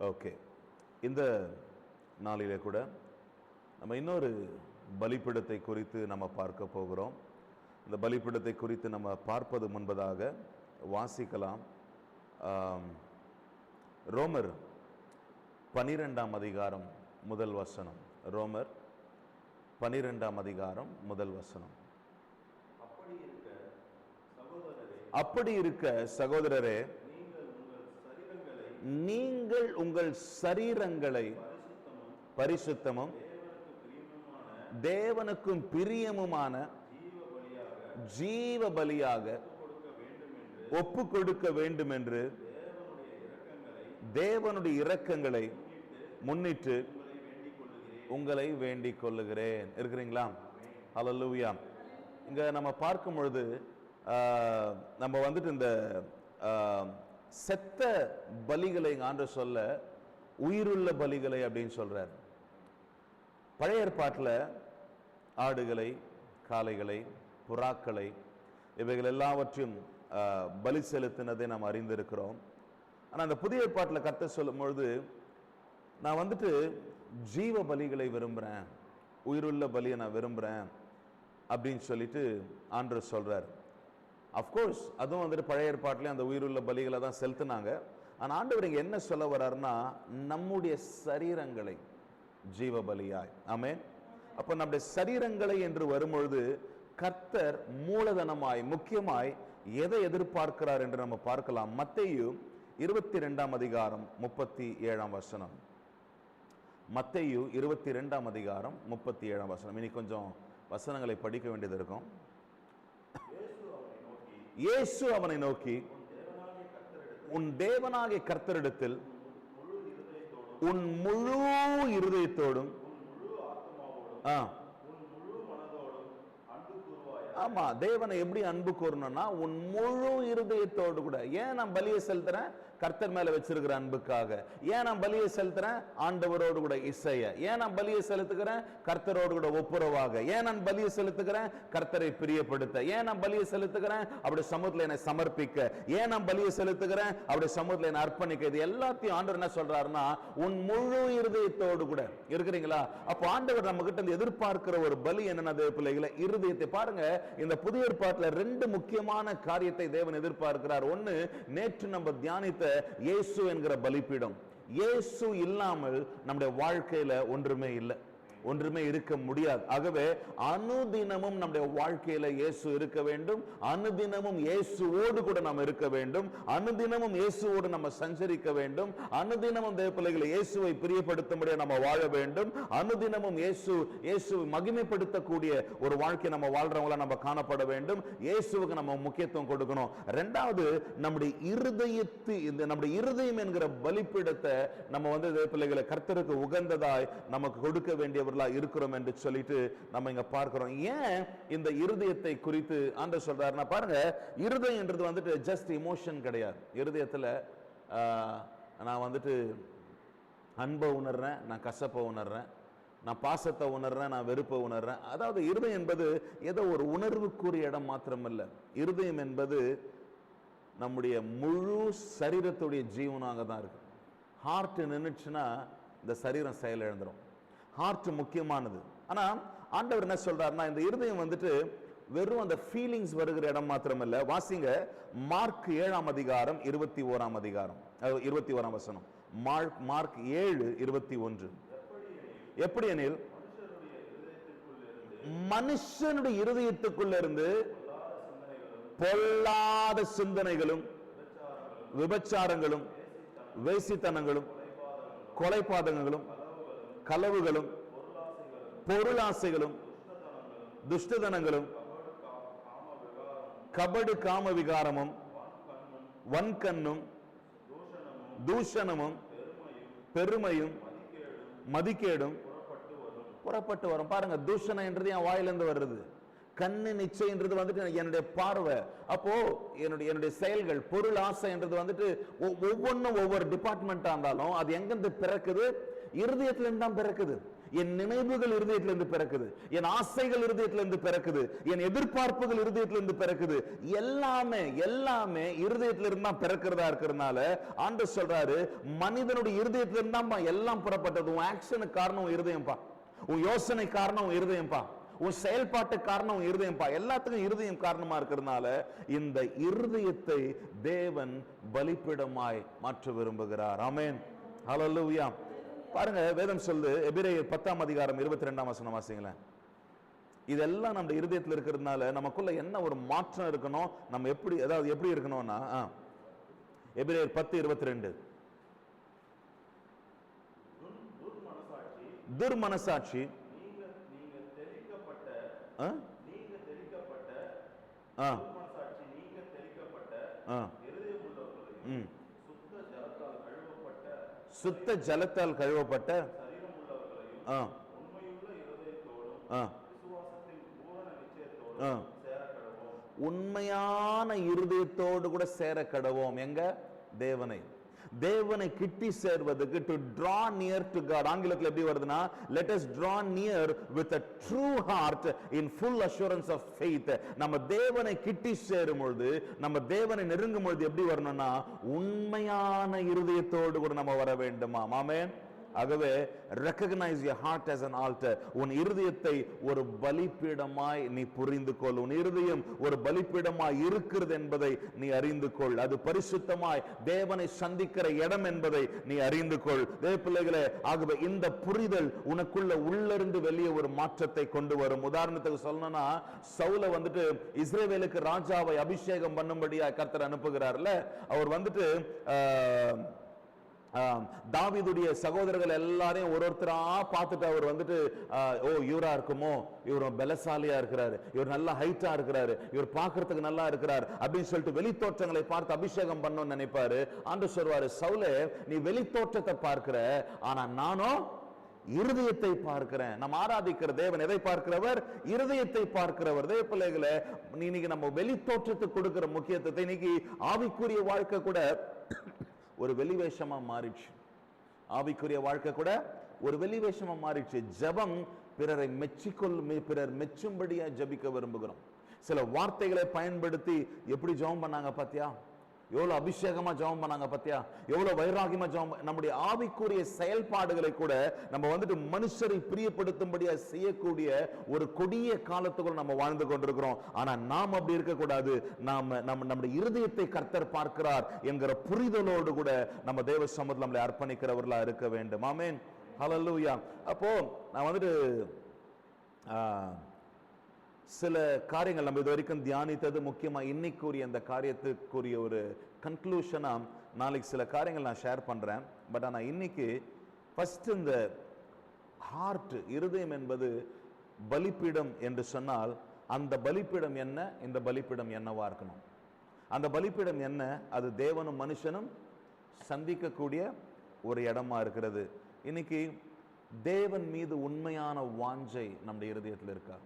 Okay, இந்த நாளிலே கூட நம்ம இன்னொரு பலிபீடத்தை குறித்து நம்ம பார்க்க போகிறோம். இந்த பலிபீடத்தை குறித்து நம்ம பார்ப்பது முன்பதாக வாசிக்கலாம். ரோமர் 12ஆம் அதிகாரம் முதல் வசனம். ரோமர் 12ஆம் அதிகாரம் முதல் வசனம். அப்படி இருக்க சகோதரரே, நீங்கள் உங்கள் சரீரங்களை பரிசுத்தமும் தேவனுக்கும் பிரியமுமான ஜீவ பலியாக ஒப்பு கொடுக்க வேண்டும் என்று தேவனுடைய இரக்கங்களை முன்னிட்டு உங்களை வேண்டிக் கொள்ளுகிறேன். இருக்கிறீங்களா? ஹல்லேலூயா. இங்க நம்ம பார்க்கும் பொழுது நம்ம வந்துட்டு இந்த செத்த பலிகளை ஆண்டவர் சொல்ல உயிருள்ள பலிகளை அப்படின்னு சொல்றார். பழைய ஏற்பாட்டில் ஆடுகளை, காளைகளை, புறாக்களை இவைகள் எல்லாவற்றையும் பலி செலுத்தினதை நாம் அறிந்திருக்கிறோம். ஆனால் அந்த புதிய ஏற்பாட்டில் கர்த்தர் சொல்லும் பொழுது, நான் வந்துட்டு ஜீவ பலிகளை விரும்புகிறேன், உயிருள்ள பலியை நான் விரும்புகிறேன் அப்படின்னு சொல்லிட்டு ஆண்டவர் சொல்றார். அஃப்கோர்ஸ் அதுவும் வந்துட்டு பழைய ஏற்பாட்டிலே அந்த உயிருள்ள பலிகளை தான் செலுத்தினாங்க. ஆனால் ஆண்டவர் இங்கே என்ன சொல்ல வர்றாருன்னா, நம்முடைய சரீரங்களை ஜீவ பலியாய். ஆமென். அப்போ நம்முடைய சரீரங்களை என்று வரும்பொழுது கர்த்தர் மூலதனமாய் முக்கியமாய் எதை எதிர்பார்க்கிறார் என்று நம்ம பார்க்கலாம். மத்தேயு 22ஆம் அதிகாரம் 37ஆம் வசனம். மத்தேயு 22ஆம் அதிகாரம் 37ஆம் வசனம். இனி கொஞ்சம் வசனங்களை படிக்க வேண்டியது இருக்கும். இயேசு அவனை நோக்கி, உன் தேவனாகிய கர்த்தரிடத்தில் உன் முழு இருதயத்தோடும் ஆமா, தேவனை எப்படி அன்பு கூறணும்னா உன் முழு இருதயத்தோடு கூட. ஏன் நான் பலியை செலுத்துறேன்? கர்த்தர் மேல வச்சிருக்கிற அன்புக்காக. ஏன் நான் பலியை செலுத்துறேன்? ஆண்டவரோடு கூட இசைய. ஏன் நான் பலியை செலுத்துகிறேன்? கர்த்தரோடு கூட ஒப்புரவாக. ஏன் நான் பலியை செலுத்துகிறேன்? கர்த்தரை பிரியப்படுத்த. ஏன் நான் பலியை செலுத்துகிறேன்? அப்படி சமூகத்தில் என்னை சமர்ப்பிக்க. ஏன் நான் பலியை செலுத்துகிறேன்? அப்படி சமூகத்தில் என்னை அர்ப்பணிக்க. இது எல்லாத்தையும் ஆண்டவர் என்ன சொல்றாருன்னா, உன் முழு இருதயத்தோடு கூட. இருக்கிறீங்களா? அப்போ ஆண்டவர் நம்ம கிட்ட எதிர்பார்க்கிற ஒரு பலி என்னன்னா, பிள்ளைகளை, இருதயத்தை பாருங்க. இந்த புதிய ஏற்பாட்டில் ரெண்டு முக்கியமான காரியத்தை தேவன் எதிர்பார்க்கிறார். ஒன்னு, நேற்று நம்ம தியானித்த இயேசு என்கிற பலிபீடம். இயேசு இல்லாமல் நம்முடைய வாழ்க்கையில ஒன்றுமே இல்லை, ஒன்றுமே இருக்க முடியாது. ஆகவே அனுதினமும் நம்முடைய வாழ்க்கையில இயேசு இருக்க வேண்டும். அனுதினமும் இயேசுவோடு கூட நாம் இருக்க வேண்டும். அனுதினமும் இயேசுவோடு நம்ம சஞ்சரிக்க வேண்டும். அனுதினமும் தேவ பிள்ளைகளை இயேசுவை பிரியப்படுத்தும்படியா நம்ம வாழ வேண்டும். அனுதினமும் இயேசுவை மகிமைப்படுத்தக்கூடிய ஒரு வாழ்க்கை நம்ம வாழ்றவங்களா நம்ம காணப்பட வேண்டும். இயேசுவுக்கு நம்ம முக்கியத்துவம் கொடுக்கணும். இரண்டாவது, நம்முடைய இருதயம் என்கிற பலிபீடத்தை நம்ம வந்து தேவ பிள்ளைகளை கர்த்தருக்கு உகந்ததாய் நமக்கு கொடுக்க வேண்டிய இருக்கிறோம் என்று சொல்லிட்டு நம்ம இங்க பார்க்கிறோம். ஏன் இந்த இருதயத்தை குறித்து ஆண்டவர் சொல்றாருன்னா, பாருங்க, இருதயம் என்றது வந்துட்டு ஜஸ்ட் இமோஷன் கிடையாது. இருதயத்துல நான் வந்துட்டு அன்பை உணர்றேன், நான் கசப்பை உணர்றேன், நான் பாசத்தை உணர்றேன், நான் வெறுப்பை உணர்றேன். அதாவது இருதயம் என்பது ஏதோ ஒரு உணர்வுக்குரிய இடம் மாத்திரமல்ல. இருதயம் என்பது நம்முடைய முழு சரீரத்துடைய ஜீவனாக தான் இருக்கு. ஹார்ட் நின்றுச்சுன்னா இந்த சரீரம் செயல் இழந்துடும். ஹார்ட் முக்கியமானது. ஆனா ஆண்டவர் என்ன சொல்றாருன்னா, இந்த இருதயம் வந்துட்டு வெறும் அந்த ஃபீலிங்ஸ் வருகிற இடம் மாத்திரமல்ல. வாசிங்க, மார்க் 7ஆம் அதிகாரம் 21ஆம் அதிகாரம் 21ஆம் வசனம். மார்க் 7:21. எப்படி எனில், மனுஷனுடைய இருதயத்துக்குள்ள இருந்து பொல்லாத சிந்தனைகளும் விபச்சாரங்களும் வேசித்தனங்களும் கொலைபாதகங்களும் களவுகளும் பொருளாசைகளும் துஷ்டதனங்களும் கபடு காம விகாரமும் வன்கண்ணும் தூஷணமும் பெருமையும் மதிக்கேடும் புறப்பட்டு வரும். பாருங்க, தூஷணம் என்றது என் வாயிலிருந்து வருது. கண்ணு நிச்சயன்றது வந்துட்டு என்னுடைய பார்வை. அப்போ என்னுடைய செயல்கள். பொருள் ஆசை என்றது வந்துட்டு ஒவ்வொன்றும் ஒவ்வொரு டிபார்ட்மெண்டா இருந்தாலும் அது எங்கிருந்து பிறக்குது? இருதயத்திலிருந்து தான் பிறக்குது. என் நினைவுகள் இருதயத்திலிருந்து பிறக்குது, என் ஆசைகள் இருதயத்திலிருந்து பிறக்குது, என் எதிர்பார்ப்புகள் இருதயத்திலிருந்து பிறக்குது. எல்லாமே எல்லாமே இருதயத்திலிருந்து தான் பிறக்கிறதா இருக்கிறதுனால ஆண்டவர் சொல்றாரு, மனிதனுடைய இருதயத்திலிருந்து தான் எல்லாம் புறப்பட்டது. உன் ஆக்ஷனுக்கு காரணம் இருதயம்பா, உன் யோசனை காரணம் இருதயம்பா, உன் செயல்பாட்டு காரணம் இருதயம்பா. எல்லாத்துக்கும் இருதயம் காரணமா இருக்கிறதுனால இந்த இருதயத்தை தேவன் பலிபீடமாய் மாற்ற விரும்புகிறார். ஆமென், ஹல்லேலூயா. பாருங்க, வேதம் சொல்லுது, எபிரேயர் 10ஆம் அதிகாரம் 22ஆம் வசனம் வாசிங்களேன். இதெல்லாம் நம்ம இருதயத்தில் இருக்கிறதுனால நமக்குள்ள என்ன ஒரு மாற்றம் இருக்கணும், நம்ம எப்படி, அதாவது எப்படி இருக்கணும்னா, எபிரேயர் 10:22, துர்மனசாட்சி சுத்த ஜலத்தால் கழுவப்பட்ட உண்மையான இருதயத்தோடு கூட சேர கடவோம். எங்க? தேவனை. தேவனை கிட்டி சேர்வதற்கு, to draw near to God, ஆங்கிலத்தில் எப்படி வருதுன்னா, let us draw near with a true heart in full assurance of faith. நம்ம தேவனை கிட்டி சேரும் பொழுது, நம்ம தேவனை நெருங்கும் பொழுது எப்படி வரணும்னா, உண்மையான இருதயத்தோடு கூட நம்ம வர வேண்டுமா. ஆமென். ஆகவே recognize your heart as an altar. உன் இருதயத்தை ஒரு பலிபீடமாய் நீ புரிந்து கொள். உன் இருதயம் ஒரு பலிபீடமாய் இருக்கிறது என்பதை நீ அறிந்து கொள். அது பரிசுத்தமாய் தேவனை சந்திக்கிற இடம் என்பதை நீ அறிந்து கொள். தேவ பிள்ளைகளே, ஆகவே இந்த புரிதல் உனக்குள்ள உள்ளிருந்து வெளியே ஒரு மாற்றத்தை கொண்டு வரும். உதாரணத்துக்கு சொல்லணும்னா, சவுல வந்துட்டு இஸ்ரவேலுக்கு ராஜாவை அபிஷேகம் பண்ணும்படியா கர்த்தர் அனுப்புகிறார்ல, அவர் வந்துட்டு தாவீதுடைய சகோதரர்கள் எல்லாரையும் ஒருத்தரா பார்த்துட்டு அவர் வந்துட்டு, ஓ இவரா இருக்குமோ, இவர் பலசாலியா இருக்கிறாரு, இவர் நல்லா ஹைட்டா இருக்கிறாரு, இவர் பார்க்கறதுக்கு நல்லா இருக்கிறார் அப்படின்னு சொல்லிட்டு வெளி தோற்றங்களை பார்த்து அபிஷேகம் பண்ணணும்னு நினைப்பாரு. ஆண்டவர் சொல்வாரு, சவுலே நீ வெளி தோற்றத்தை பார்க்கிற, ஆனா நானும் இருதயத்தை பார்க்கிறேன். நம்ம ஆராதிக்கிற தேவன் எதை பார்க்கிறவர்? இருதயத்தை பார்க்கிறவர். தேவ பிள்ளைகளை, இன்னைக்கு நம்ம வெளி தோற்றத்துக்கு கொடுக்கிற முக்கியத்துவத்தை, இன்னைக்கு ஆவிக்குரிய வாழ்க்கை கூட ஒரு வெளிவேஷமா மாறிடுச்சு. ஆவிக்குரிய வாழ்க்கை கூட ஒரு வெளிவேஷமா மாறிடுச்சு. ஜெபம் பிறரை பிறர் மெச்சும்படியா ஜெபிக்க விரும்புகிறோம். சில வார்த்தைகளை பயன்படுத்தி எப்படி ஜெபம் பண்ணாங்க பாத்தியா, எவ்வளவு அபிஷேகமா ஜெபம் பண்ணாங்க பாத்தியா, எவ்வளவு வைராகியமா ஜெபம். நம்முடைய ஆவிக்குரிய செயல்பாடுகளை கூட நம்ம வந்துட்டு மனுஷரை பிரியப்படுத்தும்படியா செய்யக்கூடிய ஒரு கொடிய காலத்துக்குள்ள நம்ம வாழ்ந்து கொண்டிருக்கிறோம். ஆனா நாம் அப்படி இருக்க கூடாது. நம்முடைய இருதயத்தை கர்த்தர் பார்க்கிறார் என்கிற புரிதலோடு கூட நம்ம தேவ சமூகத்தில் நம்மளை அர்ப்பணிக்கிறவர்களா இருக்க வேண்டும். ஆமென், ஹல்லேலூயா. அப்போ நான் வந்துட்டு சில காரியங்கள் நம்ம இது வரைக்கும் தியானித்தது, முக்கியமா இன்னைக்குரிய அந்த காரியத்துக்குரிய ஒரு கன்க்ளூஷனா நாளைக்கு சில காரியங்கள் நான் ஷேர் பண்றேன். பட் ஆனா இன்னைக்கு ஃபர்ஸ்ட் இந்த ஹார்ட், இருதயம் என்பது பலிபீடம் என்று சொன்னால், அந்த பலிபீடம் என்ன, இந்த பலிபீடம் என்னவா இருக்கணும்? அந்த பலிபீடம் என்ன? அது தேவனும் மனுஷனும் சந்திக்கக்கூடிய ஒரு இடமா இருக்கிறது. இன்னைக்கு தேவன் மீது உண்மையான வாஞ்சை நம்முடைய இருதயத்தில் இருக்கா?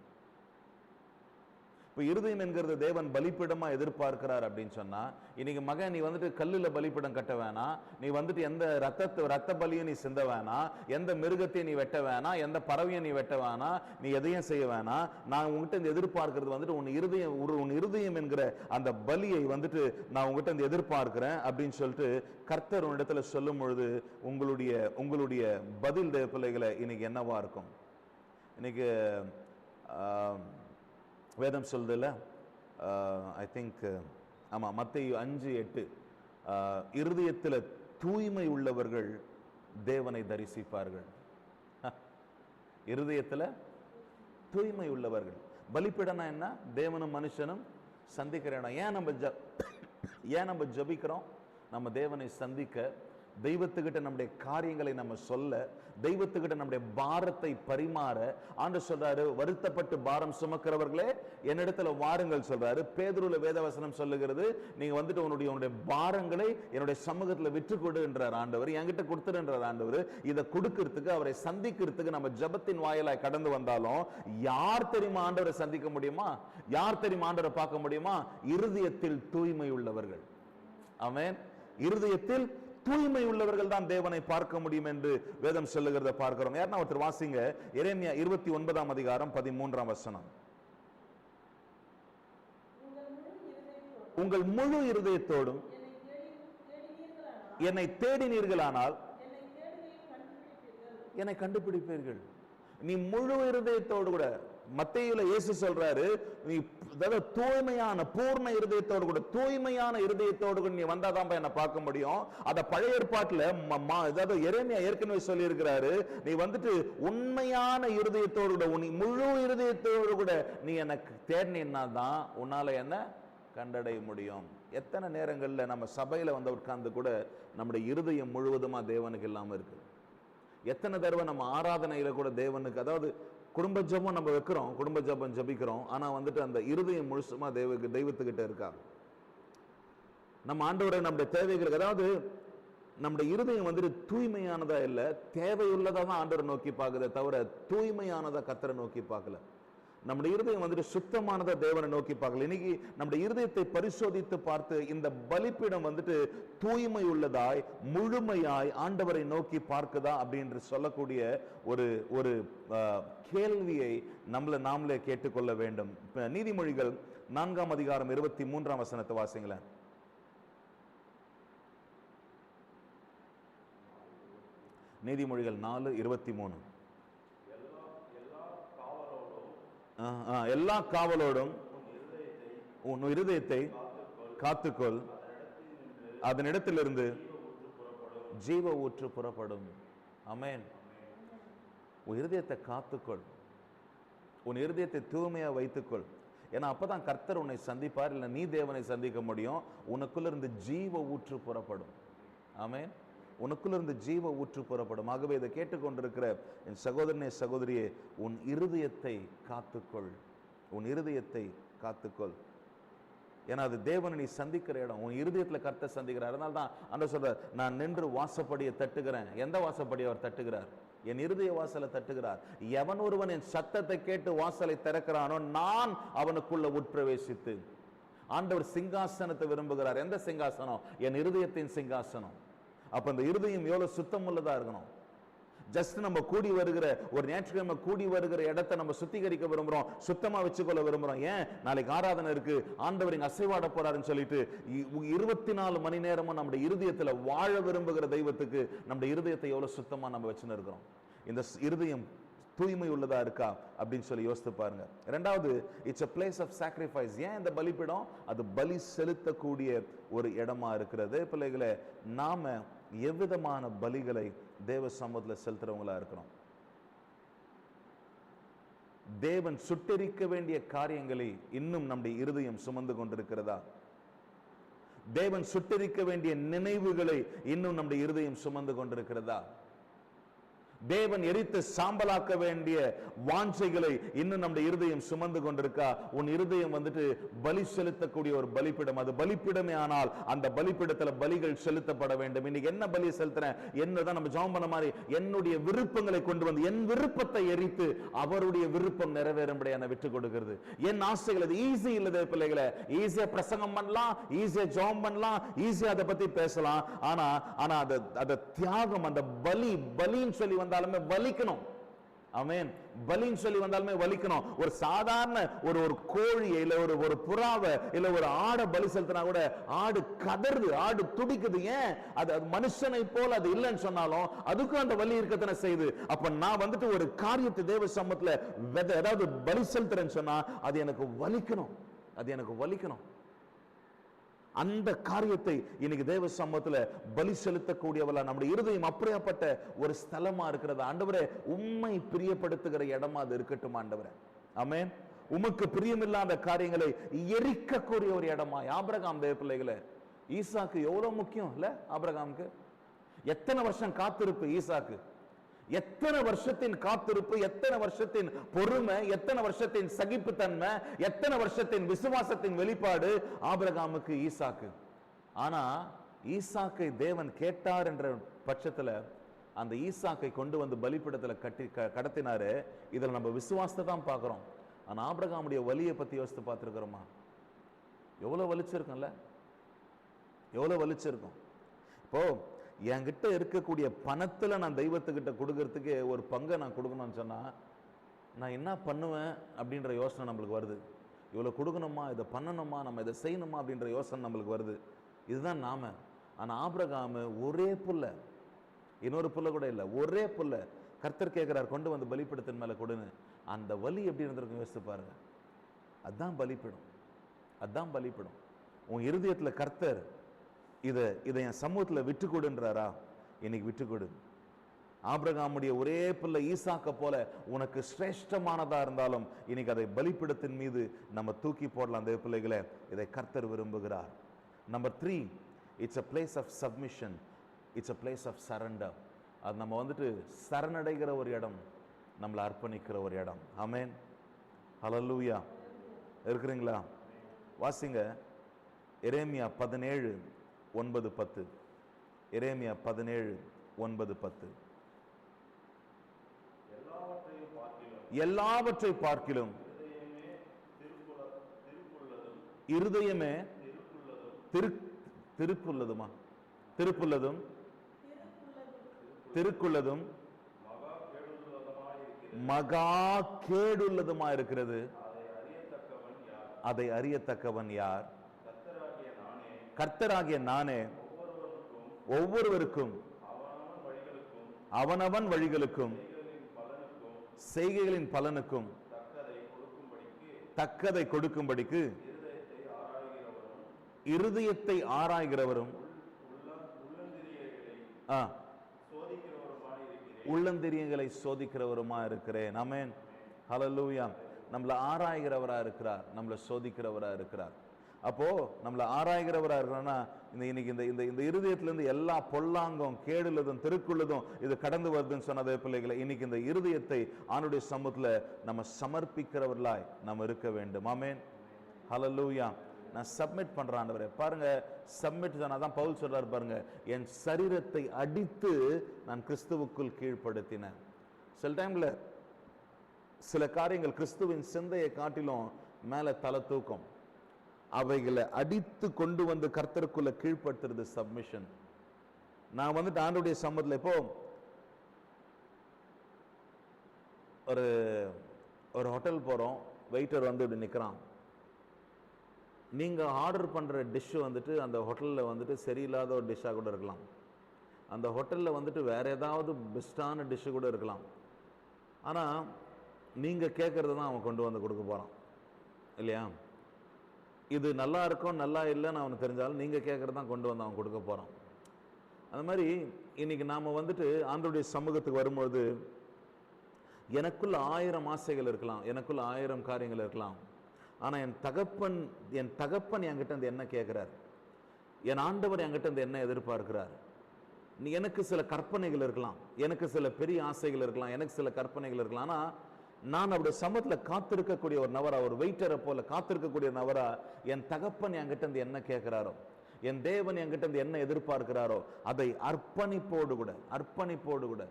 இப்போ இருதயம் என்கிறது தேவன் பலிபீடமா எதிர்பார்க்கிறார் அப்படின்னு சொன்னா, இன்னைக்கு மகன் நீ வந்துட்டு கல்லுல பலிபீடம் கட்ட வேணாம், நீ வந்துட்டு எந்த ரத்த பலியும் நீ சிந்த வேணாம், எந்த மிருகத்தையும் நீ வெட்ட வேணாம், எந்த பறவையும் நீ வெட்ட வேணாம், நீ எதையும் செய்ய வேணாம். நான் உங்ககிட்ட எதிர்பார்க்கிறது வந்துட்டு உன் இருதயம் என்கிற அந்த பலியை வந்துட்டு நான் உங்ககிட்ட எதிர்பார்க்கிறேன் அப்படின்னு சொல்லிட்டு கர்த்தர் உன்னிடத்துல சொல்லும் பொழுது உங்களுடைய பதில் தேவ பிள்ளைகளை இன்னைக்கு என்னவா இருக்கும்? இன்னைக்கு வேதம் சொல்லுதுல, ஐ திங்க் ஆமா, மத்தேயு 5:8, இருதயத்தில் தூய்மை உள்ளவர்கள் தேவனை தரிசிப்பார்கள். இருதயத்தில் தூய்மை உள்ளவர்கள். பலிபீடம்னா என்ன? தேவனும் மனுஷனும் சந்திக்கிற இடம். ஏன் நம்ம ஜபிக்கிறோம்? நம்ம தேவனை சந்திக்க, தெய்வத்துக்கிட்ட நம்முடைய காரியங்களை நம்ம சொல்ல, தெய்வத்துக்கிட்ட நம்முடைய பாரத்தை பரிமாற. ஆண்டவர் சொல்றாரு, வருத்தப்பட்டு பாரம் சுமக்கிறவர்களே என்னிடத்துல வாருங்கள் சொல்றாரு. பேதுருல வேதவசனம் சொல்லுகிறது, நீங்க வந்துட்டு உன்னுடைய பாரங்களை என்னுடைய சமூகத்துல விற்று கொடுன்றார் ஆண்டவர், என்கிட்ட கொடுத்துருன்றார் ஆண்டவர். இதை கொடுக்கிறதுக்கு, அவரை சந்திக்கிறதுக்கு நம்ம ஜபத்தின் வாயிலாய் கடந்து வந்தாலும், யார் தெரியுமா ஆண்டவரை சந்திக்க முடியுமா? யார் தெரியுமா ஆண்டவரை பார்க்க முடியுமா? இருதயத்தில் தூய்மை உள்ளவர்கள். ஆமென். இருதயத்தில் தூய்மை உள்ளவர்கள் தான் தேவனை பார்க்க முடியும் என்று வேதம் சொல்லுகிறத பார்க்கிறோம். யாருன்னா ஒருத்தர் வாசிங்க, எரேமியா 29ஆம் அதிகாரம் 13ஆம் வசனம். உங்கள் முழு இருதயத்தோடும் என்னை தேடினீர்களானால் என்னை கண்டுபிடிப்பீர்கள். நீ முழு இருதயத்தோடு கூட, மத்தேயுல இயேசு சொல்றாரு, நீ தூய்மையான பூர்ண இருதயத்தோடு கூட, தூய்மையான இருதயத்தோடு கூட நீ வந்தாதான் என்ன பார்க்க முடியும். அத பழைய ஏற்பாட்டுல அதாவது எரேமியா ஏற்கனவே சொல்லி இருக்கிறாரு, நீ வந்துட்டு உண்மையான இருதயத்தோடு கூட, உன் முழு இருதயத்தோடு கூட நீ எனக்கு தேடினா தான் உன்னால என்ன கண்டடைய முடியும். எத்தனை நேரங்கள்ல நம்ம சபையில வந்து உட்கார்ந்து கூட நம்முடைய இருதயம் முழுவதுமா தேவனுக்கு இல்லாம இருக்கு. எத்தனை தடவை நம்ம ஆராதனையில கூட தேவனுக்கு, அதாவது குடும்ப ஜபம் நம்ம வைக்கிறோம், குடும்ப ஜபம் ஜபிக்கிறோம், ஆனா வந்துட்டு அந்த இருதயம் முழுசுமா தெய்வத்துக்கிட்ட இருக்கா? நம்ம ஆண்டவரை நம்முடைய தேவைகளுக்கு, அதாவது நம்முடைய இருதயம் வந்துட்டு தூய்மையானதா இல்ல, தேவையுள்ளதா தான் ஆண்டவரை நோக்கி பார்க்குதே தவிர தூய்மையானதா கர்த்தரை நோக்கி பார்க்கல. நம்முடைய இருதயம் வந்துட்டு சுத்தமானதா தேவனை நோக்கி பார்க்கல. இன்னைக்கு நம்முடைய இருதயத்தை பரிசோதித்து பார்த்து இந்த பலிப்பீடம் வந்துட்டு தூய்மை உள்ளதாய் முழுமையாய் ஆண்டவரை நோக்கி பார்க்குதா அப்படின்னு சொல்லக்கூடிய ஒரு ஒரு கேள்வியை நாமளே கேட்டுக்கொள்ள வேண்டும். நீதிமொழிகள் 4ஆம் அதிகாரம் 23ஆம் வசனத்தை வாசிங்களேன். நீதிமொழிகள் 4:23. எல்லா காவலோடும் உன் இருதயத்தை காத்துக்கொள், அதனிடத்திலிருந்து ஜீவ ஊற்று புறப்படும். ஆமென். உன் இருதயத்தை காத்துக்கொள், உன் இருதயத்தை தூய்மையா வைத்துக்கொள். ஏன்னா அப்பதான் கர்த்தர் உன்னை சந்திப்பார், இல்லை நீ தேவனை சந்திக்க முடியும். உனக்குள்ள இருந்து ஜீவ ஊற்று புறப்படும். ஆமென். உனக்குள்ள இருந்து ஜீவ ஊற்று புறப்படும். ஆகவே இதை கேட்டுக்கொண்டிருக்கிற என் சகோதரனே சகோதரியே, உன் இருதயத்தை காத்துக்கொள், உன் இருதயத்தை காத்துக்கொள். ஏன்னா அது தேவனை நீ சந்திக்கிற இடம். உன் இருதயத்துல கர்த்தர் சந்திக்கிறார். அதனால தான் ஆண்டவர் சொல்றார், நான் நின்று வாசப்படியை தட்டுகிறேன். எந்த வாசப்படியை அவர் தட்டுகிறார்? என் இருதய வாசலை தட்டுகிறார். எவன் ஒருவன் என் சத்தத்தை கேட்டு வாசலை திறக்கிறானோ நான் அவனுக்குள்ள உட்பிரவேசித்து. ஆண்டவர் சிங்காசனத்தை விரும்புகிறார். எந்த சிங்காசனம்? என் இருதயத்தின் சிங்காசனம். அப்ப அந்த இருதயம் எவ்வளவு சுத்தம் உள்ளதா இருக்கணும். ஜஸ்ட் நம்ம கூடி வருகிற ஒரு ஞாயிற்றுக்கிழமை கூடி வருகிற இடத்தை நம்ம சுத்திகரிக்க விரும்புறோம், சுத்தமா வச்சுக்கொள்ள விரும்புறோம். ஏன்? நாளைக்கு ஆராதனை இருக்கு, ஆண்டவர் இங்க அசைவாட போறாருன்னு சொல்லிட்டு 24 மணி நேரமும் நம்முடைய இருதயத்துல வாழ விரும்புகிற தெய்வத்துக்கு நம்முடைய இருதயத்தை எவ்வளவு சுத்தமா நம்ம வச்சுன்னு இருக்கிறோம். இந்த இருதயம் தூய்மை உள்ளதா இருக்கா அப்படின்னு சொல்லி யோசித்து பாருங்க. இரண்டாவது, it's a place of sacrifice. ஏன் இந்த பலிபீடம்? அது பலி செலுத்தக்கூடிய ஒரு இடமா இருக்கிறது. பிள்ளைகளை, நாம எவ்விதமான பலிகளை தேவ சமூகத்தில் செலுத்துறவங்களா இருக்கிறோம்? தேவன் சுட்டெரிக்க வேண்டிய காரியங்களை இன்னும் நம்முடைய இருதயம் சுமந்து கொண்டிருக்கிறதா? தேவன் சுட்டெரிக்க வேண்டிய நினைவுகளை இன்னும் நம்முடைய இருதயம் சுமந்து கொண்டிருக்கிறதா? தேவன் எரித்து சாம்பலாக்க வேண்டிய வாஞ்சைகளை இன்னும் நம்முடைய இருதயம் சுமந்து கொண்டிருக்கா? உன் இருதயம் வந்துட்டு பலி செலுத்தக்கூடிய ஒரு பலிப்பிடம். அது பலிப்பிடமே, ஆனால் அந்த பலிப்பிடத்துல பலிகள் செலுத்தப்பட வேண்டும். இன்னைக்கு என்ன பலி செலுத்துறேன்? என்னதான் நம்ம ஜெபம் பண்ண மாதிரி என்னுடைய விருப்பங்களை கொண்டு வந்து என் விருப்பத்தை எரித்து அவருடைய விருப்பம் நிறைவேறும்படியான விட்டு கொடுக்கிறது. என் ஆசைகள், அது ஈஸி இல்லதே பிள்ளைகளை. ஈஸியா பிரசங்கம் பண்ணலாம், ஈஸியா ஜெபம் பண்ணலாம், ஈஸியா அதை பத்தி பேசலாம். ஆனா அந்த தியாகம், அந்த பலின்னு சொல்லி வந்தாலுமே வலிக்கணும். ஆமென். பலின்னு சொல்லி வந்தாலுமே வலிக்கணும். ஒரு சாதாரண ஒரு கோழியை இல்ல ஒரு புறாவை இல்ல ஒரு ஆடை பலி செலுத்தினா கூட ஆடு கதறுது, ஆடு துடிக்குது. ஏன்? அது மனுஷனை போல அது இல்லைன்னு சொன்னாலும் அதுக்கும் அந்த வலி இருக்கத்தானே செய்யுது. அப்ப நான் வந்துட்டு ஒரு காரியத்தை தேவ சமூகத்துல ஏதாவது பலி செலுத்துறேன்னு சொன்னா அது எனக்கு வலிக்கணும், அது எனக்கு வலிக்கணும். அந்த காரியத்தை இன்னைக்கு தேவ சமூகத்துல பலி செலுத்தக்கூடியவளா நம்முடைய இருதயம் அப்படியாப்பட்ட ஒரு ஸ்தலமா இருக்கிறது. ஆண்டவரே, உம்மை பிரியப்படுத்துகிற இடமா அது இருக்கட்டும் ஆண்டவரே. ஆமென். உமக்கு பிரியமில்லாத காரியங்களை எரிக்கக்கூடிய ஒரு இடமா. ஆபிரகாம் தேவ பிள்ளைகளே, ஈசாக்கு எவ்வளவு முக்கியம் இல்ல? ஆபிரகாமுக்கு எத்தனை வருஷம் காத்திருப்பு ஈசாக்கு, எத்தனை வருஷத்தின் காத்திருப்பு, எத்தனை வருஷத்தின் பொறுமை, எத்தனை வருஷத்தின் சகிப்புத்தன்மை, எத்தனை வருஷத்தின் விசுவாசத்தின் வெளிப்பாடு ஆபிரகாமுக்கு ஈசாக்கு. ஆனா ஈசாக்கை தேவன் கேட்டார் என்ற பட்சத்துல அந்த ஈசாக்கை கொண்டு வந்து பலிபீடத்துல கடத்தினாரு. இதுல நம்ம விசுவாசத்தை தான் பார்க்கிறோம். ஆனா ஆபிரகாமுடைய வலியை பத்தி யோசித்து பார்த்திருக்கிறோமா? எவ்வளவு வலிச்சிருக்கும்ல, எவ்வளவு வலிச்சிருக்கும். இப்போ என்கிட்ட இருக்கக்கூடிய பணத்துல நான் தெய்வத்துக்கிட்ட கொடுக்கறதுக்கு ஒரு பங்கை நான் கொடுக்கணும்னு சொன்னா நான் என்ன பண்ணுவேன் அப்படின்ற யோசனை நம்மளுக்கு வருது. இவ்வளவு கொடுக்கணுமா, இதை பண்ணணுமா, நம்ம இதை செய்யணுமா அப்படின்ற யோசனை நம்மளுக்கு வருது. இதுதான் நாம. ஆனா ஆபிரகாம் ஒரே புல்ல, இன்னொரு புல்ல கூட இல்லை, ஒரே புல்ல கர்த்தர் கேட்கிறார், கொண்டு வந்து பலிபீடத்தின் மேல கொடுன்னு. அந்த வலி எப்படி இருந்திருக்கும் யோசிச்சு பாருங்க. அதான் பலிபீடம், அதான் பலிபீடம். உன் இருதயத்துல கர்த்தர் இதை என் சமூகத்துல விட்டு கொடுன்றாரா? இன்னைக்கு விட்டு கொடு. ஆபிரகாமுடைய ஒரே பிள்ளை ஈசாக்க போல உனக்கு சிரேஷ்டமானதா இருந்தாலும் இன்னைக்கு அதை பலிபீடத்தின் மீது நம்ம தூக்கி போடலாம். அந்த பிள்ளைகளை இதை கர்த்தர் விரும்புகிறார். Number 3, it's a place of submission, it's a place of surrender. அது நம்ம வந்துட்டு சரணடைகிற ஒரு இடம், நம்மளை அர்ப்பணிக்கிற ஒரு இடம். ஆமென், ஹல்லேலூயா. இருக்கிறீங்களா? வாசிங்க எரேமியா 17:9-10. எரேமியா 17:9-10. எல்லாவற்றை பார்க்கிலும் இருதயமே திருக்குள்ளதுமா திருக்குள்ளதும் திருக்குள்ளதும் மகா கேடுள்ளதுமா இருக்கிறது. அதை அறியத்தக்கவன் யார்? கர்த்தராகிய நானே ஒவ்வொருவருக்கும் அவனவன் வழிகளுக்கும் செய்கைகளின் பலனுக்கும் தக்கதை கொடுக்கும்படிக்கு இருதயத்தை ஆராய்கிறவரும் உள்ளந்திரியங்களை சோதிக்கிறவருமா இருக்கிறேன். ஆமென், ஹல்லேலூயா. நம்மளை ஆராய்கிறவரா இருக்கிறார், நம்மளை சோதிக்கிறவரா இருக்கிறார். அப்போ நம்மளை ஆராய்கிறவரா இருக்கிறோம்னா இன்னைக்கு இந்த இருதயத்திலிருந்து எல்லா பொல்லாங்கும் கேடுள்ளதும் திருக்குள்ளதும் இது கடந்து வருதுன்னு சொன்னதே பிள்ளைகளை, இன்னைக்கு இந்த இருதயத்தை ஆண்டுடைய சமூகத்துல நம்ம சமர்ப்பிக்கிறவர்களாய் நம்ம இருக்க வேண்டும். ஆமென், ஹல்லேலூயா. நான் சப்மிட் பண்றேன் ஆண்டவரே. பாருங்க, சப்மிட் தான் பவுல் சொல்றாரு பாருங்க, என் சரீரத்தை அடித்து நான் கிறிஸ்துவுக்குள் கீழ்ப்படுத்தினேன். சில டைம்ல சில காரியங்கள் கிறிஸ்துவின் சிந்தையை காட்டிலும் மேல தலை தூக்கம், அவைகளை அடித்து கொண்டு வந்து கர்த்தருக்குள்ள கீழ்ப்படுத்துறது சப்மிஷன். நான் வந்துட்டு ஆண்டவருடைய சம்மதத்துல இப்போ ஒரு ஹோட்டல் போறோம், வெயிட்டர் வந்து இப்படி நிக்கிறான். நீங்க ஆர்டர் பண்ற டிஷ் வந்துட்டு அந்த ஹோட்டல்ல வந்துட்டு சரியில்லாத ஒரு டிஷ்ஷா கூட இருக்கலாம், அந்த ஹோட்டல்ல வந்துட்டு வேற ஏதாவது பெஸ்டான டிஷ் கூட இருக்கலாம். ஆனா நீங்க கேட்கறது தான் அவன் கொண்டு வந்து கொடுக்க போறான் இல்லையா? இது நல்லா இருக்கும் நல்லா இல்லைன்னு அவனுக்கு தெரிஞ்சாலும் நீங்க கேட்கறது தான் கொண்டு வந்து அவன் கொடுக்க போறான். அந்த மாதிரி இன்னைக்கு நாம வந்துட்டு ஆண்டவருடைய சமூகத்துக்கு வரும்போது எனக்குள்ள 1000 ஆசைகள் இருக்கலாம், எனக்குள்ள 1000 காரியங்கள் இருக்கலாம். ஆனா என் தகப்பன் என்கிட்ட இருந்து என்ன கேட்கிறார், என் ஆண்டவர் என்கிட்ட இருந்து என்ன எதிர்பார்க்கிறார்? எனக்கு சில கற்பனைகள் இருக்கலாம், எனக்கு சில பெரிய ஆசைகள் இருக்கலாம், எனக்கு சில கற்பனைகள் இருக்கலாம். ஆனா நான் அவருடைய சமூகத்துல காத்திருக்கக்கூடிய ஒரு நபரா, ஒரு வெயிட்டரை போல காத்திருக்கக்கூடிய நபரா என் தகப்பன் என்கிட்ட இருந்து என்ன கேட்கிறாரோ, என் தேவன் என்கிட்ட இருந்து என்ன எதிர்பார்க்கிறாரோ அதை அர்ப்பணிப்போடு கூட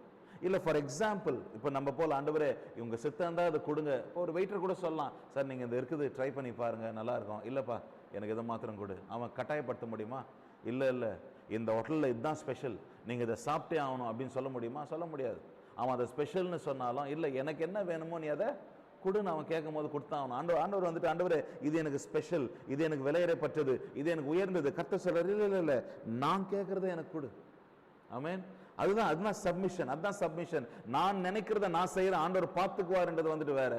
இல்ல. ஃபார் எக்ஸாம்பிள், இப்ப நம்ம போல ஆண்டவரே இவங்க சித்தம் தான் அதை கொடுங்க. ஒரு வெயிட்டர் கூட சொல்லலாம், சார் நீங்க இந்த இருக்குது ட்ரை பண்ணி பாருங்க நல்லா இருக்கும். இல்லப்பா எனக்கு இதை மாத்திரம் கொடு. அவன் கட்டாயப்படுத்த முடியுமா? இல்ல இந்த ஹோட்டல்ல இதுதான் ஸ்பெஷல், நீங்க இதை சாப்பிட்டே ஆகணும் அப்படின்னு சொல்ல முடியுமா? சொல்ல முடியாது. அவன் அதை ஸ்பெஷல்னு சொன்னாலும் இல்ல எனக்கு என்ன வேணுமோ நீ அதை கொடுன்னு அவன் கேட்கும் போது கொடுத்தான் அவன். ஆண்டவர் வந்துட்டு ஆண்டவரே இது எனக்கு ஸ்பெஷல், இது எனக்கு விலையேறப்பட்டது, இது எனக்கு உயர்ந்தது. கர்த்தர் சொல்றாரு இல்ல நான் கேட்கறத எனக்கு கொடு. ஆமென். அதுதான் சப்மிஷன். அதுதான் சப்மிஷன். நான் நினைக்கிறத நான் செய்யற ஆண்டவர் பார்த்துக்குவார்ன்றது வந்துட்டு வேற.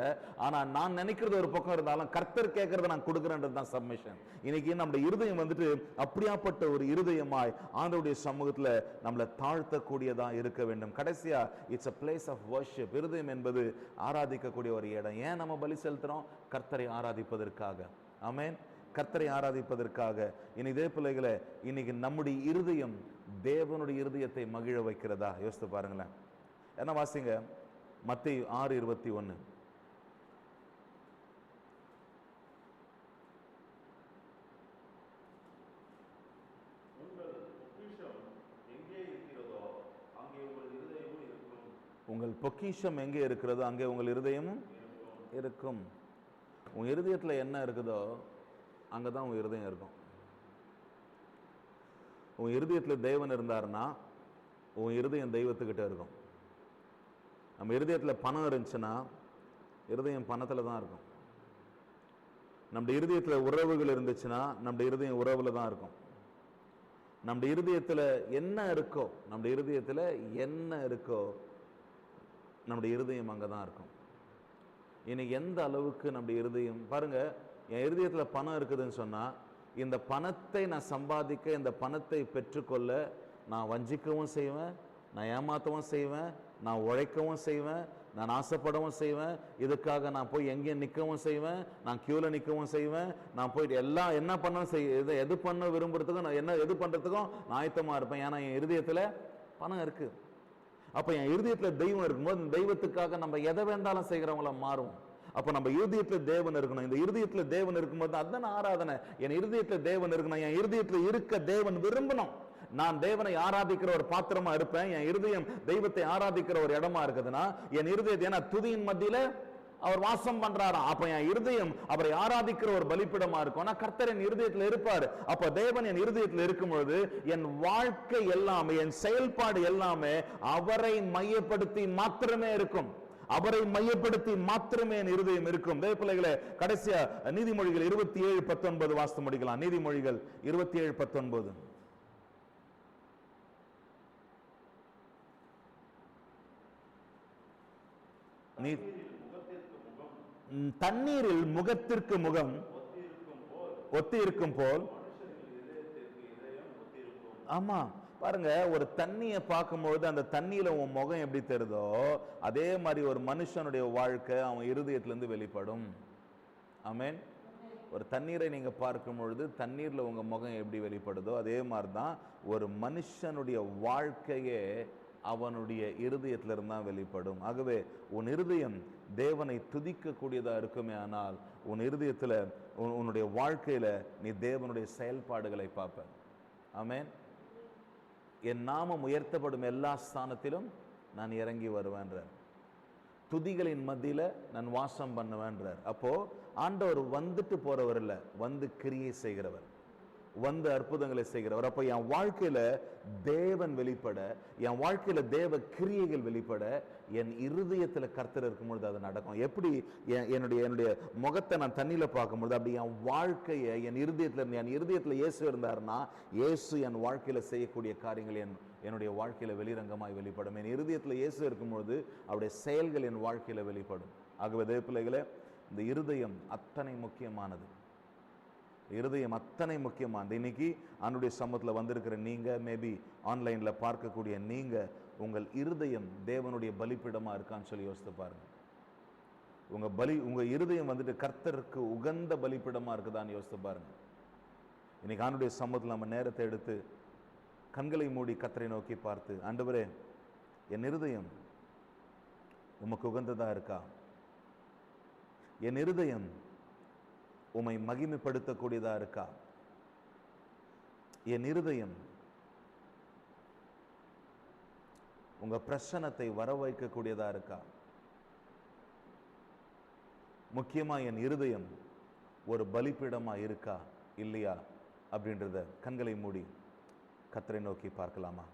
ஆனா நான் நினைக்கிறது ஒரு பக்கம் இருந்தாலும் கர்த்தர் கேட்கறத நான் கொடுக்குறேன்றது தான் சப்மிஷன். இன்னைக்கு நம்முடைய இருதயம் வந்துட்டு அப்படியாப்பட்ட ஒரு இருதயமாய் ஆண்டவருடைய சமூகத்துல நம்மளை தாழ்த்தக்கூடியதா இருக்க வேண்டும். கடைசியா it's a place of worship. இருதயம் என்பது ஆராதிக்கக்கூடிய ஒரு இடம். ஏன் நம்ம பலி செலுத்துறோம்? கர்த்தரை ஆராதிப்பதற்காக. ஆமென், கர்த்தரை ஆராதிப்பதற்காக. இனி இதே பிள்ளைகளை, இன்னைக்கு நம்முடைய இருதயம் தேவனுடைய இருதயத்தை மகிழ வைக்கிறதா? யோசித்து பாருங்களேன். என்ன வாசிங்க, மத்தேயு 6:21. உங்கள் பொக்கிஷம் எங்கே இருக்கிறதோ அங்கே உங்கள் இருதயமும் இருக்கும். உங்க இருதயத்துல என்ன இருக்குதோ அங்கதான் உங்க இருதயம் இருக்கும். உன் இருதயத்துல தேவன் இருந்தாருன்னா உன் இருதயம் தெய்வத்துக்கிட்ட இருக்கும். நம்ம இருதயத்தில் பணம் இருந்துச்சுன்னா இருதயம் பணத்தில் தான் இருக்கும். நம்ம இருதயத்தில் உறவுகள் இருந்துச்சுன்னா நம்ம இருதயம் உறவுல தான் இருக்கும். நம்ம இருதயத்தில் என்ன இருக்கோ நம்முடைய இருதயம் அங்கே தான் இருக்கும். இன்னைக்கு எந்த அளவுக்கு நம்முடைய இருதயம் பாருங்க, என் இருதயத்தில் பணம் இருக்குதுன்னு சொன்னா, இந்த பணத்தை நான் சம்பாதிக்க, இந்த பணத்தை பெற்றுக்கொள்ள நான் வஞ்சிக்கவும் செய்வேன், நான் ஏமாற்றவும் செய்வேன், நான் உழைக்கவும் செய்வேன், நான் ஆசைப்படவும் செய்வேன், இதுக்காக நான் போய் எங்கேயும் நிற்கவும் செய்வேன், நான் கியூல நிற்கவும் செய்வேன், நான் போயிட்டு எல்லாம் என்ன பண்ண எது பண்ண விரும்புறதுக்கும் நான் எது பண்றதுக்கும் நான் ஆயத்தமா இருப்பேன். ஏன்னா என் இருதயத்தில் பணம் இருக்கு. அப்ப என் இருதயத்தில் தெய்வம் இருக்கும்போது இந்த தெய்வத்துக்காக நம்ம எதை வேண்டாலும் செய்கிறவங்கள மாறும். அப்ப நம்ம இருதயத்தில் தேவன் இருக்கணும். இந்த இருதயத்தில் தேவன் இருக்கும்போது அதுதான் ஆராதனை. என் இருதயத்தில் தேவன் இருக்கணும். என் இருதயத்தில் இருக்க தேவன் விரும்பணும். நான் தேவனை ஆராதிக்கிற ஒரு பாத்திரமா இருப்பேன். என் இருதயம் தெய்வத்தை ஆராதிக்கிற ஒரு இடமா இருக்குதுன்னா என் இருதயத்தை, ஏன்னா துதியின் மத்தியில அவர் வாசம் பண்றாராம். அப்ப என் இருதயம் அவரை ஆராதிக்கிற ஒரு பலிப்பிடமா இருக்கும். ஆனா கர்த்தர் என் இருதயத்தில் இருப்பாரு. அப்ப தேவன் என் இருதயத்தில் இருக்கும் பொழுது என் வாழ்க்கை எல்லாமே, என் செயல்பாடு எல்லாமே அவரை மையப்படுத்தி மாத்திரமே இருக்கும். அவரை மையப்படுத்தி மாத்திரமே என் இருதயம் இருக்கும். தேவ பிள்ளைகளே, கடைசியா நீதிமொழிகள் 27:19 வாசித்து முடிக்கலாம். நீதிமொழிகள் 27:19. தண்ணீரில் முகத்திற்கு முகம் ஒத்தி இருக்கும் போல். ஆமா பாருங்க, ஒரு தண்ணியை பார்க்கும்போது அந்த தண்ணியில உன் முகம் எப்படி தெரியுதோ அதே மாதிரி ஒரு மனுஷனுடைய வாழ்க்கை அவன் இருதயத்திலிருந்து வெளிப்படும். ஆமென். ஒரு தண்ணீரை நீங்க பார்க்கும் பொழுது தண்ணீர்ல உங்க முகம் எப்படி வெளிப்படுதோ அதே மாதிரிதான் ஒரு மனுஷனுடைய வாழ்க்கையே அவனுடைய இருதயத்திலிருந்து தான் வெளிப்படும். ஆகவே உன் இருதயம் தேவனை துதிக்க கூடியதா இருக்குமே, ஆனால் உன் இருதயத்துல உன்னுடைய வாழ்க்கையில நீ தேவனுடைய செயல்பாடுகளை பார்ப்ப. ஆமென். என் நாமம் உயர்த்தப்படும் எல்லா ஸ்தானத்திலும் நான் இறங்கி வருவேன்றார். துதிகளின் மத்தியில நான் வாசம் பண்ணுவேன்றார். அப்போ ஆண்டவர் வந்துட்டு போறவர் இல்ல, வந்து கிரியை செய்கிறவர், வந்து அற்புதங்களை செய்கிறவர். அப்ப என் வாழ்க்கையில தேவன் வெளிப்பட, என் வாழ்க்கையில தேவ கிரியைகள் வெளிப்பட என் இருதயத்துல கர்த்தர் இருக்கும்பொழுது அது நடக்கும். எப்படி என்னுடைய முகத்தை நான் தண்ணியில பார்க்கும்பொழுது அப்படி என் வாழ்க்கையை என் இருதயத்துல இயேசு இருந்தாருன்னா இயேசு என் வாழ்க்கையில செய்யக்கூடிய காரியங்கள் என்னுடைய வாழ்க்கையில வெளிரங்கமாய் வெளிப்படும். என் இருதயத்துல இயேசு இருக்கும்பொழுது அவருடைய செயல்கள் என் வாழ்க்கையில வெளிப்படும். ஆகவே தேவ பிள்ளைகளே, இந்த இருதயம் அத்தனை முக்கியமானது. இருதயம் அத்தனை முக்கியமானது. இன்னைக்கு ஆண்டவருடைய சமூகத்தில் வந்திருக்கிற நீங்க, மேபி ஆன்லைன்ல பார்க்கக்கூடிய நீங்க, உங்கள் இருதயம் தேவனுடைய பலிப்பிடமா இருக்கான்னு சொல்லி யோசித்து பாருங்க. உங்க இருதயம் வந்துட்டு கர்த்தருக்கு உகந்த பலிப்பிடமா இருக்குதான்னு யோசித்து பாருங்க. இன்னைக்கு ஆண்டவருடைய சமூகத்தில் நம்ம நேரத்தை எடுத்து கண்களை மூடி கர்த்தரை நோக்கி பார்த்து, ஆண்டவரே என் இருதயம் உமக்கு உகந்ததா இருக்கா? என் இருதயம் உம்மை மகிமைப்படுத்தக்கூடியதா இருக்கா? என் இருதயம் உங்க பிரசன்னத்தை வர வைக்கக்கூடியதா இருக்கா? முக்கியமா என் இருதயம் ஒரு பலிபீடமா இருக்கா இல்லையா அப்படின்றத கண்களை மூடி கர்த்தரை நோக்கி பார்க்கலாமா?